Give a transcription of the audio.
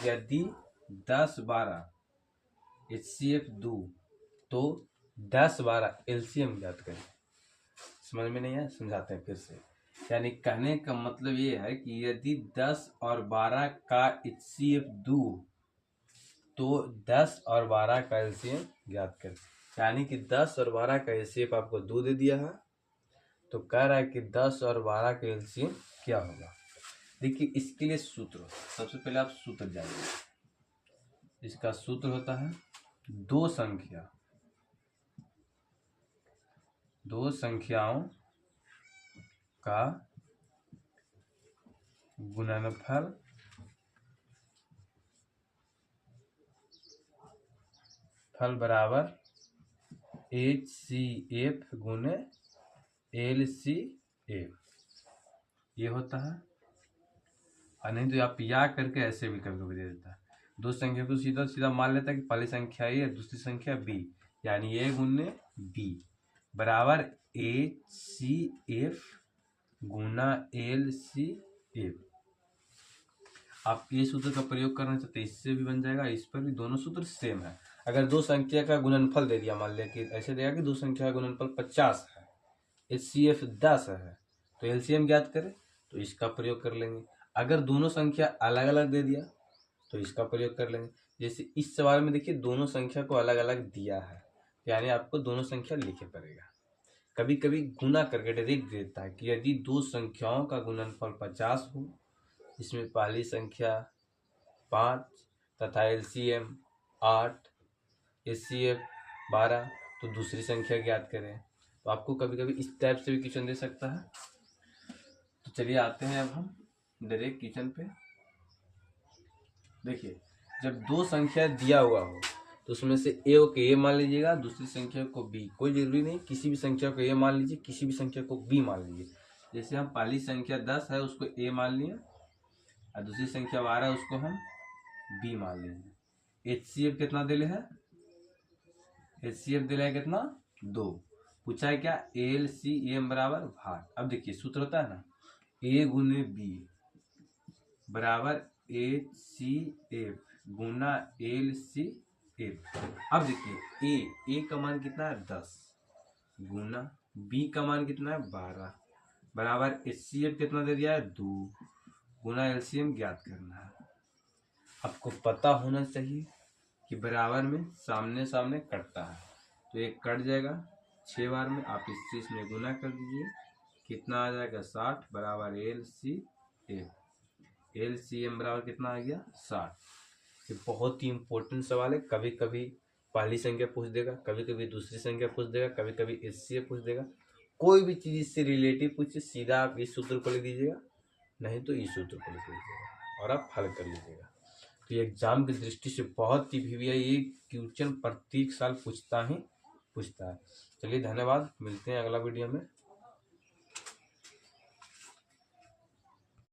यदि 10 12 HCF दो तो 10 12 LCM ज्ञात करें। समझ में नहीं है, समझाते हैं फिर से। यानी कहने का मतलब ये है कि यदि 10 और 12 का HCF दो तो 10 और 12 का LCM ज्ञात करें। यानी कि 10 और 12 का HCF आपको 2 दे दिया है, तो कह रहा है कि 10 और 12 का LCM क्या होगा। देखिए इसके लिए सूत्र, सबसे पहले आप सूत्र जानिए। इसका सूत्र होता है दो संख्याओं का गुणनफल बराबर HCF गुने LCF, ये होता है। और नहीं तो आप या करके ऐसे भी कभी कभी दे देता है। दो संख्या को सीधा सीधा मान लेता है कि पहली संख्या ए है, दूसरी संख्या बी, यानी ए गुने बी बराबर HCF गुना LCF। आप ये सूत्र का प्रयोग करना चाहते हैं, इससे भी बन जाएगा, इस पर भी, दोनों सूत्र सेम है। अगर दो संख्या का गुणनफल दे दिया, मान लिया कि ऐसे देगा कि दो संख्या का गुणनफल 50 है, HCF 10 है, तो LCM ज्ञात करें, तो इसका प्रयोग कर लेंगे। अगर दोनों संख्या अलग अलग दे दिया तो इसका प्रयोग कर लेंगे। जैसे इस सवाल में देखिए दोनों संख्या को अलग अलग दिया है, यानी आपको दोनों संख्या लिखे पड़ेगा। कभी कभी गुना करके डायरेक्ट देता है कि यदि दो संख्याओं का गुणनफल 50 हो, इसमें पहली संख्या 5 तथा LCM 8, HCF 12, तो दूसरी संख्या ज्ञात करें। तो आपको कभी कभी इस टाइप से भी क्वेश्चन दे सकता है। तो चलिए आते हैं अब हम डायरेक्ट क्वेश्चन पे। देखिए जब दो संख्या दिया हुआ हो तो उसमें से ए को ए मान लीजिएगा, दूसरी संख्या को बी, कोई जरूरी नहीं, किसी भी संख्या को ए मान लीजिए, किसी भी संख्या को बी मान लीजिए। जैसे हम पहली संख्या 10 है उसको ए मान लिए और दूसरी संख्या 12 है उसको हम बी मान लीजिए। HCF कितना दिले है, HCF दिला है कितना 2, पूछा है क्या LCM बराबर भाग। अब देखिए सूत्र होता है ना ए गुने बी बराबर HCF गुना LCF। अब देखिए ए का मान कितना है 10 गुना बी का मान कितना है 12 बराबर HCF कितना दे दिया है 2 गुना LCM ज्ञात करना है। आपको पता होना चाहिए कि बराबर में सामने सामने कटता है, तो एक कट जाएगा 6 बार में, आप इस चीज में गुना कर दीजिए, कितना आ जाएगा 60 बराबर LCF। LCM बराबर कितना आ गया 60। ये बहुत ही इंपॉर्टेंट सवाल है। कभी कभी पहली संख्या पूछ देगा, कभी कभी दूसरी संख्या पूछ देगा, कभी कभी HCF पूछ देगा। कोई भी चीज इससे रिलेटिव पूछे सीधा आप इस सूत्र को लिख दीजिएगा, नहीं तो इस सूत्र को लिख लीजिएगा और आप हल कर लीजिएगा। तो ये एग्जाम की दृष्टि से बहुत ही भीविया, ये क्वेश्चन प्रत्येक साल पूछता है। चलिए धन्यवाद, मिलते हैं अगला वीडियो में।